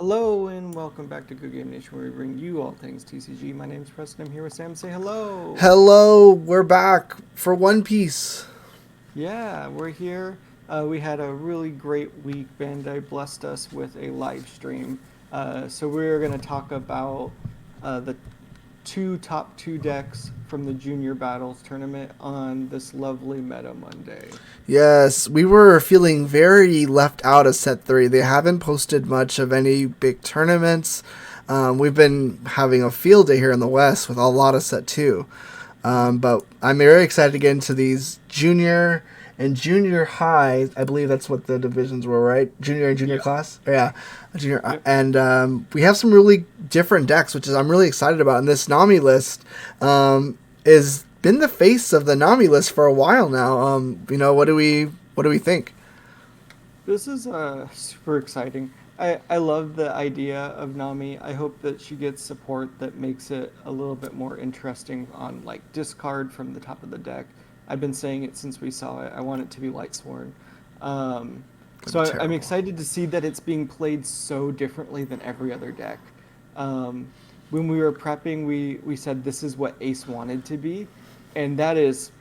Hello and welcome back to Good Game Nation, where we bring you all things TCG. My name is Preston. I'm here with Sam. Say hello. Hello, we're back for One Piece. Yeah, we're here. We had a really great week. Bandai blessed us with a live stream. So we're going to talk about the top two decks from the Junior Battles tournament on this lovely Meta Monday. Yes, we were feeling very left out of set three. They haven't posted much of any big tournaments. We've been having a field day here in the West with a lot of set two. But I'm very excited to get into these junior and junior high. I believe that's what the divisions were, right? Junior and junior Yep. class. Yeah, junior. Yep. And we have some really different decks, which is I'm really excited about. And this Nami list is been the face of the Nami list for a while now. What do we think? This is super exciting. I love the idea of Nami. I hope that she gets support that makes it a little bit more interesting on like discard from the top of the deck. I've been saying it since we saw it. I want it to be Lightsworn. Um, That'd be I'm terrible. excited to see that it's being played so differently than every other deck. Um, when we were prepping, we said this is what Ace wanted to be, and that is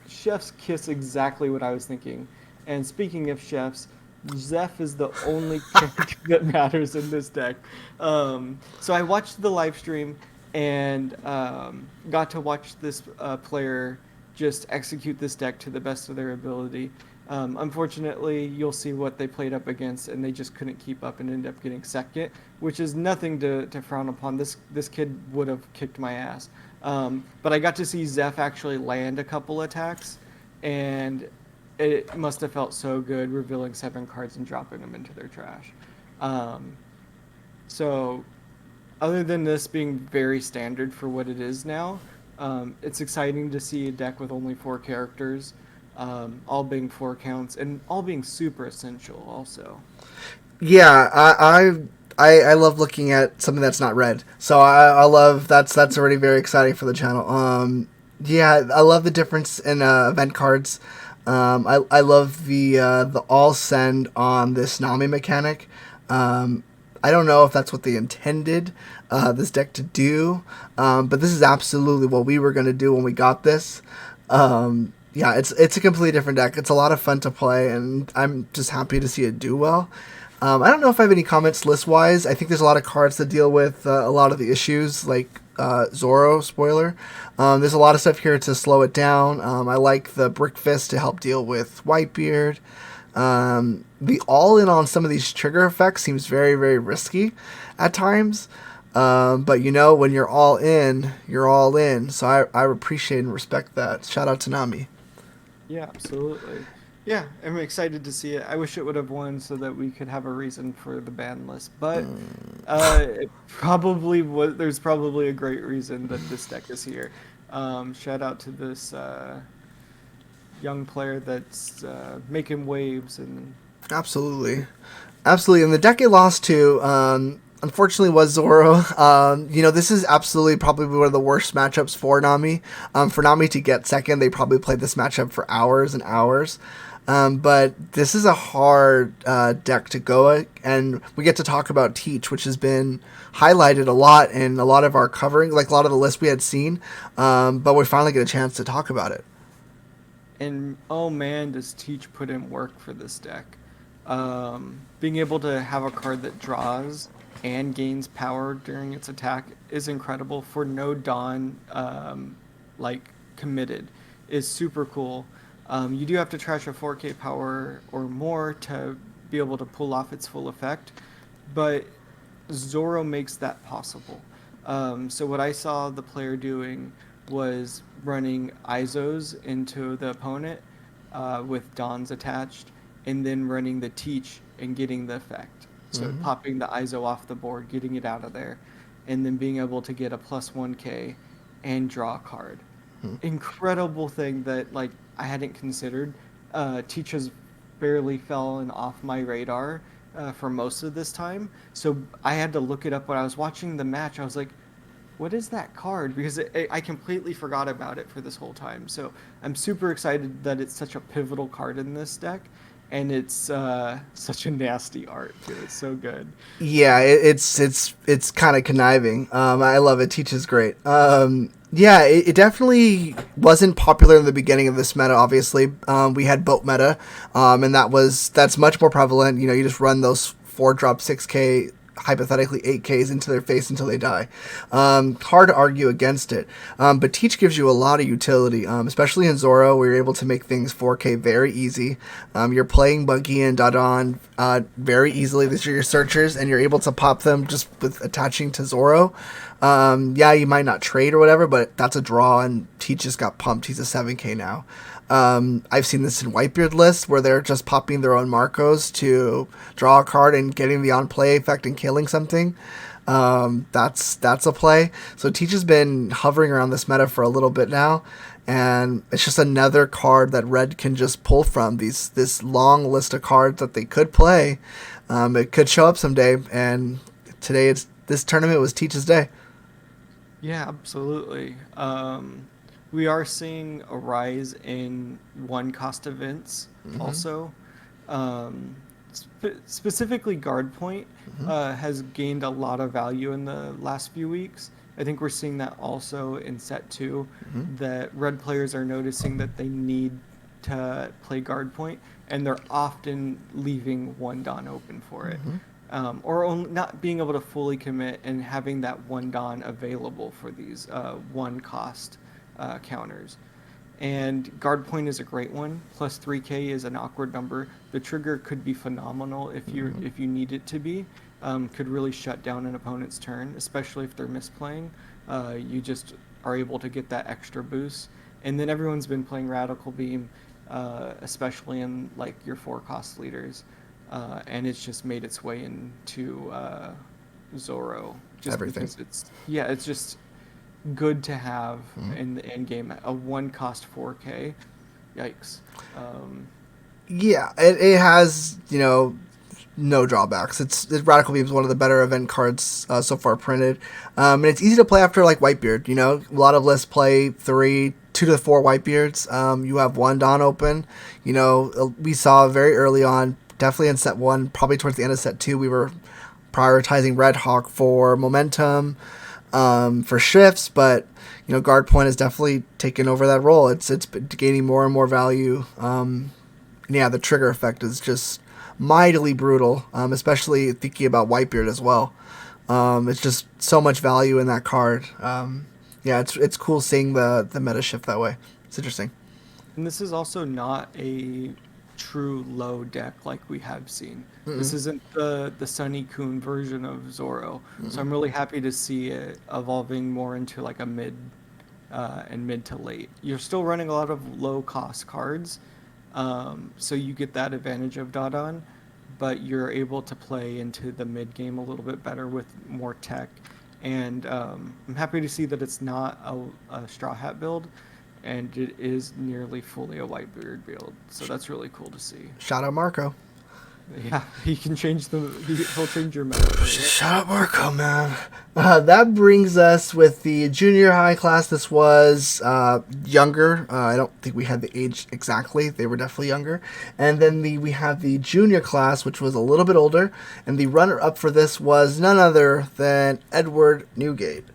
chef's kiss exactly what I was thinking. And speaking of chefs, Zeph is the only character that matters in this deck. So I watched the live stream and got to watch this player just execute this deck to the best of their ability. Unfortunately, you'll see what they played up against, and they just couldn't keep up and ended up getting second, which is nothing to frown upon. This kid would have kicked my ass. But I got to see Zeph actually land a couple attacks, and it must have felt so good revealing 7 cards and dropping them into their trash. Um, so, other than this being very standard for what it is now, it's exciting to see a deck with only 4 characters, all being 4 counts, and all being super essential also. Yeah, I love looking at something that's not red. So I love that's already very exciting for the channel. Yeah, I love the difference in event cards. I love the all send on this Nami mechanic. Um, I don't know if that's what they intended this deck to do, but this is absolutely what we were going to do when we got this. Yeah, it's a completely different deck. It's a lot of fun to play, and I'm just happy to see it do well. I don't know if I have any comments list wise. I think there's a lot of cards that deal with a lot of the issues, like Zoro, spoiler. There's a lot of stuff here to slow it down. I like the Brick Fist to help deal with Whitebeard. The all in on some of these trigger effects seems very, very risky at times. But when you're all in, you're all in. So I appreciate and respect that. Shout out to Nami. Yeah, absolutely. Yeah, I'm excited to see it. I wish it would have won so that we could have a reason for the ban list, but it probably was. There's probably a great reason that this deck is here. Shout out to this young player that's making waves and Absolutely. Absolutely. And the deck it lost to, unfortunately, was Zoro. This is absolutely probably one of the worst matchups for Nami. For Nami to get second, they probably played this matchup for hours and hours. But this is a hard deck to go at, and we get to talk about Teach, which has been highlighted a lot in a lot of our covering, like a lot of the lists we had seen. But we finally get a chance to talk about it. oh man, does Teach put in work for this deck? Being able to have a card that draws and gains power during its attack is incredible. For no Dawn, like committed, is super cool. You do have to trash a 4K power or more to be able to pull off its full effect, but Zoro makes that possible. So what I saw the player doing was running ISOs into the opponent with Dons attached, and then running the Teach and getting the effect. So Mm-hmm. popping the ISO off the board, getting it out of there, and then being able to get a plus 1K and draw a card. Incredible thing that like I hadn't considered. Teach has barely fallen off my radar for most of this time. So I had to look it up when I was watching the match. I was like, what is that card? Because I completely forgot about it for this whole time. So I'm super excited that it's such a pivotal card in this deck. and it's such a nasty art too. It's so good. Yeah, it's kind of conniving. I love it. Teaches great. Yeah, it definitely wasn't popular in the beginning of this meta. Obviously, we had boat meta, and that's much more prevalent. You know, you just run those 4 drop 6K, hypothetically 8Ks into their face until they die. Hard to argue against it. But Teach gives you a lot of utility, especially in Zoro, where you're able to make things 4K very easy. You're playing Buggy and Dodon very easily. These are your searchers, and you're able to pop them just with attaching to Zoro. Yeah, you might not trade or whatever, but that's a draw, and Teach just got pumped. He's a 7K now. I've seen this in Whitebeard lists where they're just popping their own Marcos to draw a card and getting the on play effect and killing something. That's a play. So Teach has been hovering around this meta for a little bit now, and it's just another card that Red can just pull from this long list of cards that they could play. It could show up someday, and this tournament was Teach's day. Yeah, absolutely. We are seeing a rise in one cost events Mm-hmm. also. Specifically, Guard Point Mm-hmm. has gained a lot of value in the last few weeks. I think we're seeing that also in set two, Mm-hmm. that red players are noticing that they need to play Guard Point, and they're often leaving one Dawn open for it. Mm-hmm. Or only not being able to fully commit and having that one Dawn available for these one cost counters. And guard point is a great one. Plus 3K is an awkward number. The trigger could be phenomenal Mm-hmm. if you need it to be. Could really shut down an opponent's turn, especially if they're misplaying. You just are able to get that extra boost. And then everyone's been playing Radical Beam, especially in like your 4 cost leaders, and it's just made its way into Zoro. Just Everything. because it's just good to have Mm-hmm. in the end game. A one cost 4K, yikes. Um, Yeah, it has, no drawbacks. Radical Beam is one of the better event cards so far printed, and it's easy to play after like Whitebeard. You know, a lot of lists play 2 to 4 Whitebeards. You have one Dawn open. We saw very early on, definitely in set one, probably towards the end of set two, we were prioritizing Red Hawk for momentum, for shifts, but guard point has definitely taken over that role. It's been gaining more and more value. Yeah, the trigger effect is just mightily brutal, especially thinking about Whitebeard as well. It's just so much value in that card. Yeah, it's cool seeing the meta shift that way. It's interesting. and this is also not a true low deck like we have seen. This Mm-mm. isn't the Sunny Coon version of Zoro, so Mm-mm. I'm really happy to see it evolving more into like a mid to late. You're still running a lot of low cost cards, so you get that advantage of Dodon, but you're able to play into the mid game a little bit better with more tech. And I'm happy to see that it's not a Straw Hat build, and it is nearly fully a Whitebeard build. So that's really cool to see. Shout out Marco. Yeah, he can change he'll change your meta for you. Shut up, Marco, man. That brings us with the junior high class. This was younger. I don't think we had the age exactly. They were definitely younger. And then we have the junior class, which was a little bit older. And the runner-up for this was none other than Edward Newgate.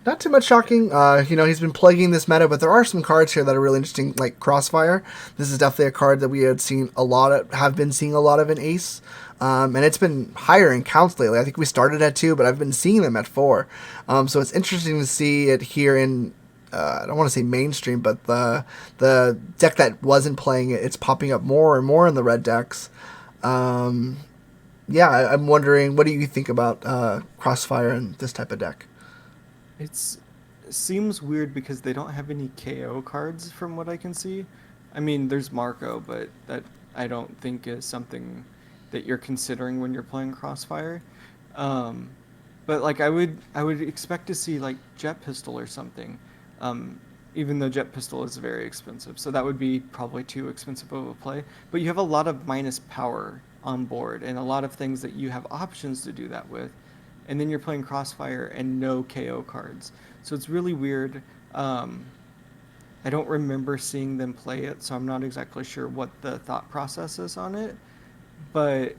Not too much shocking. He's been plaguing this meta, but there are some cards here that are really interesting, like Crossfire. This is definitely a card that we have been seeing a lot of in Ace. And it's been higher in counts lately. I think we started at 2, but I've been seeing them at 4. So it's interesting to see it here in, I don't want to say mainstream, but the deck that wasn't playing it, it's popping up more and more in the red decks. I'm wondering, what do you think about Crossfire and this type of deck? It's it seems weird because they don't have any KO cards from what I can see. I mean, there's Marco, but that I don't think is something that you're considering when you're playing Crossfire. Um, but like I would expect to see like Jet Pistol or something. Even though Jet Pistol is very expensive, so that would be probably too expensive of a play. But you have a lot of minus power on board and a lot of things that you have options to do that with, and then you're playing Crossfire and no KO cards. So it's really weird. Um, I don't remember seeing them play it, so I'm not exactly sure what the thought process is on it. But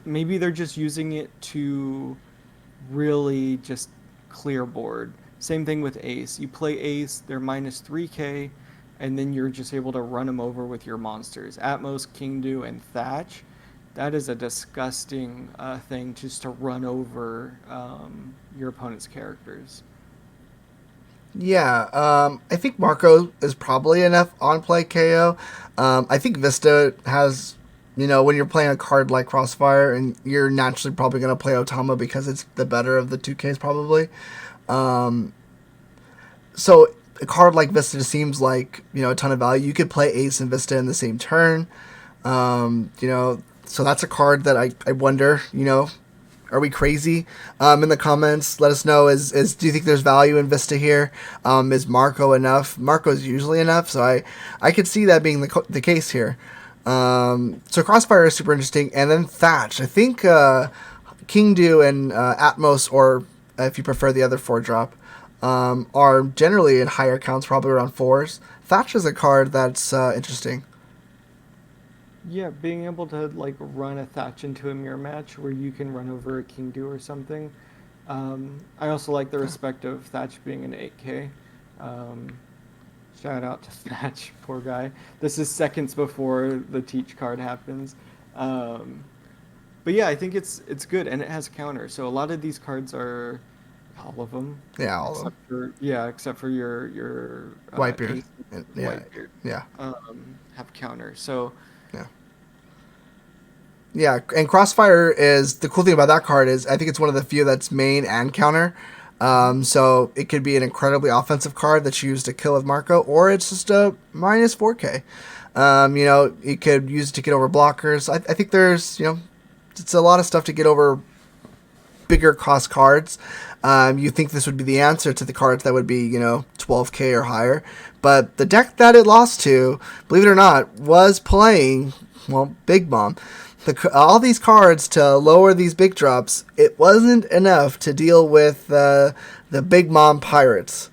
maybe they're just using it to really just clear board. Same thing with Ace. You play Ace, they're minus 3k, and then you're just able to run them over with your monsters. Atmos, Kingdu, and Thatch. That is a disgusting thing just to run over your opponent's characters. Yeah, I think Marco is probably enough on play KO. I think Vista has, when you're playing a card like Crossfire, and you're naturally probably going to play Otama because it's the better of the 2Ks probably. Um, so a card like Vista just seems like, a ton of value. You could play Ace and Vista in the same turn. So that's a card that I wonder, are we crazy? In the comments, let us know. Is do you think there's value in Vista here? Is Marco enough? Marco's usually enough, so I could see that being the case here. So Crossfire is super interesting, and then Thatch. I think Kingdu and Atmos, or if you prefer the other 4-drop, are generally in higher counts, probably around 4s. Thatch is a card that's interesting. Yeah, being able to like run a Thatch into a mirror match where you can run over a Kingdu or something. I also like the respect of Thatch being an 8K. Um, Shout out to Thatch, poor guy. This is seconds before the Teach card happens. Um, but yeah, I think it's good and it has counter. So a lot of these cards are all of them, Yeah, all of them. except for your Whitebeard. Ace and Yeah, Whitebeard, yeah, have counter. So yeah. Yeah, and Crossfire is the cool thing about that card is I think it's one of the few that's main and counter. So it could be an incredibly offensive card that you use to kill with Marco, or it's just a minus 4K. You could use it to get over blockers. I think there's, it's a lot of stuff to get over bigger cost cards. You think this would be the answer to the cards that would be, 12K or higher. But the deck that it lost to, believe it or not, was playing, Big Mom. All these cards to lower these big drops, it wasn't enough to deal with the Big Mom Pirates.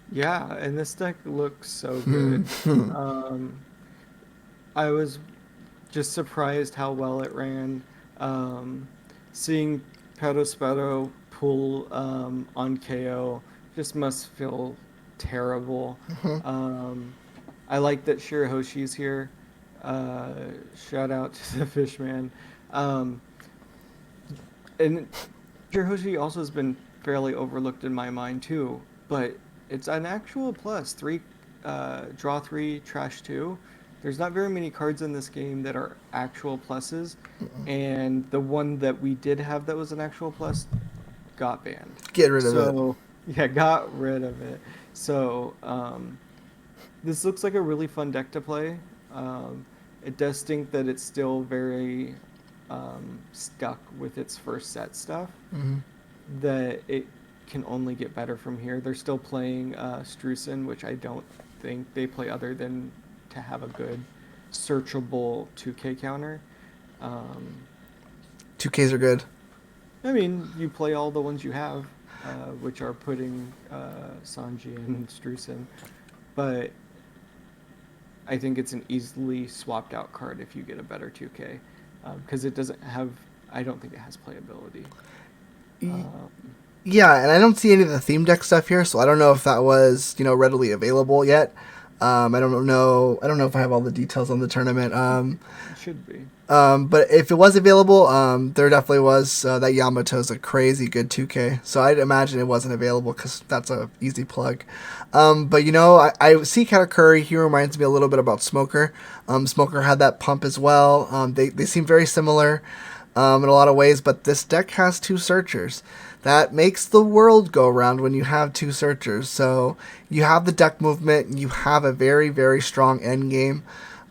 yeah, and this deck looks so good. Um, I was just surprised how well it ran. Um, Seeing Pedo pull on KO just must feel terrible. Um, I like that Shirahoshi's here. Uh, Shout out to the Fishman. Um, and Shirahoshi also has been fairly overlooked in my mind too, but it's an actual plus. Draw three, trash two. There's not very many cards in this game that are actual pluses, and the one that we did have that was an actual plus got banned. Get rid of it. So yeah, got rid of it. So this looks like a really fun deck to play. It does stink that it's still very stuck with its first set stuff. That it can only get better from here. They're still playing Strucin, which I don't think they play other than to have a good searchable 2K counter. 2Ks are good. I mean, you play all the ones you have, which are putting Sanji and Strucin, but I think it's an easily swapped out card if you get a better 2K, because it doesn't have. I don't think it has playability. Yeah, and I don't see any of the theme deck stuff here, so I don't know if that was readily available yet. I don't know. I don't know if I have all the details on the tournament. It should be. But if it was available, there definitely was. That Yamato's a crazy good 2K, so I'd imagine it wasn't available because that's a easy plug. But I see Katakuri. He reminds me a little bit about Smoker. Smoker had that pump as well. They seem very similar in a lot of ways, but this deck has 2 searchers. That makes the world go round when you have 2 searchers. So you have the deck movement. You have a very, very strong end game.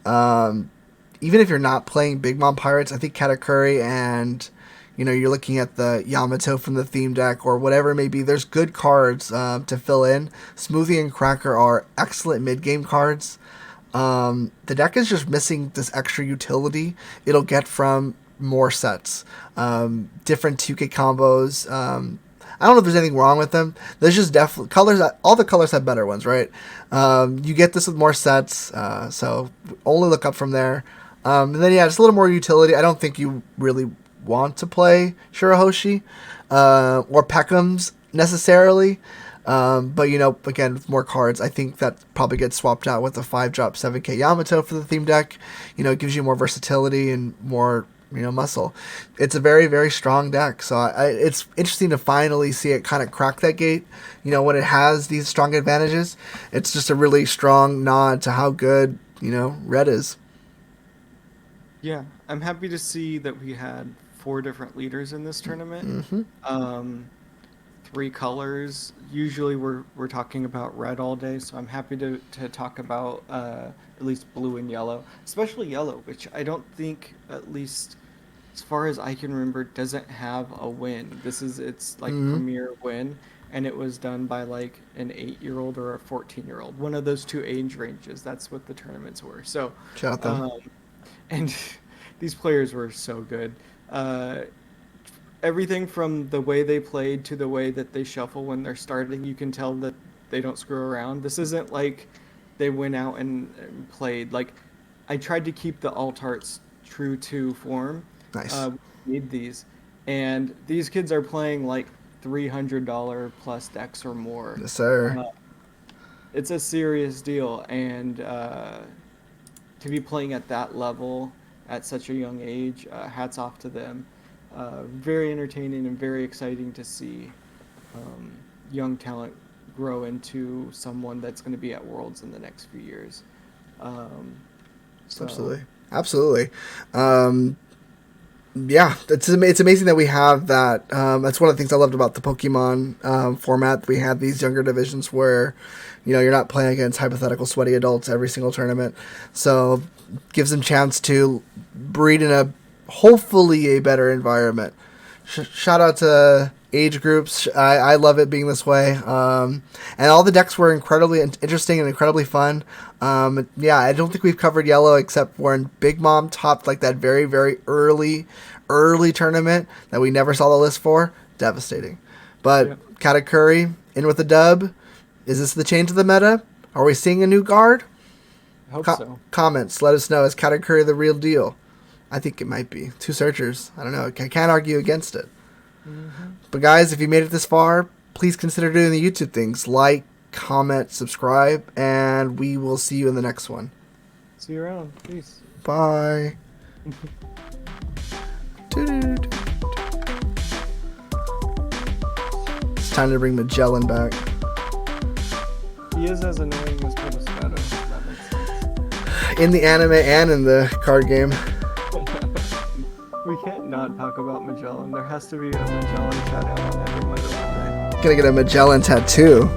Even if you're not playing Big Mom Pirates, I think Katakuri and, you're looking at the Yamato from the theme deck or whatever it may be, there's good cards to fill in. Smoothie and Cracker are excellent mid-game cards. The deck is just missing this extra utility it'll get from more sets. Different 2K combos. I don't know if there's anything wrong with them. There's just definitely colors. All the colors have better ones, right? You get this with more sets, so only look up from there. And then yeah, just a little more utility. I don't think you really want to play Shirahoshi or Peckham's necessarily. But you know, again, with more cards, I think that probably gets swapped out with the 5-drop 7K Yamato for the theme deck. You know, it gives you more versatility and more, you know, muscle. It's a very, very strong deck. So it's interesting to finally see it kind of crack that gate. You know, when it has these strong advantages, it's just a really strong nod to how good, you know, Red is. Yeah, I'm happy to see that we had 4 different leaders in this tournament. Mm-hmm. 3 colors. Usually we're talking about red all day, so I'm happy to talk about at least blue and yellow, especially yellow, which I don't think, at least as far as I can remember, doesn't have a win. This is its like Mm-hmm. premier win, and it was done by like an 8-year-old or a 14-year-old. One of those 2 age ranges. That's what the tournaments were. So, Shout out them. um, and these players were so good. Everything from the way they played to the way that they shuffle when they're starting, you can tell that they don't screw around. This isn't like they went out and played. Like, I tried to keep the alt arts true to form. Nice. Made these, and these kids are playing like $300 plus decks or more. Yes, sir. Uh, it's a serious deal, and to be playing at that level at such a young age, hats off to them. Very entertaining and very exciting to see um, young talent grow into someone that's going to be at Worlds in the next few years. Um, so Absolutely. Absolutely. Yeah, it's amazing that we have that. That's one of the things I loved about the Pokemon format. We have these younger divisions where, you know, you're not playing against hypothetical sweaty adults every single tournament. So gives them chance to breed in a hopefully a better environment. Shout out to age groups. I love it being this way. And all the decks were incredibly interesting and incredibly fun. Yeah, I don't think we've covered yellow except when Big Mom topped like that very, very early tournament that we never saw the list for. Devastating. But yeah, Katakuri in with a dub. Is this the change of the meta? Are we seeing a new guard? I hope so. Comments. Let us know. Is Katakuri the real deal? I think it might be. 2 searchers. I don't know. I can't argue against it. Hmm. But guys, if you made it this far, please consider doing the YouTube things. Like, comment, subscribe, and we will see you in the next one. See you around. Peace. Bye. It's time to bring Magellan back. He is as annoying as Shadow. That makes sense. In the anime and in the card game. We can't not talk about Magellan. There has to be a Magellan shout out on every Mother Monday. Gonna get a Magellan tattoo.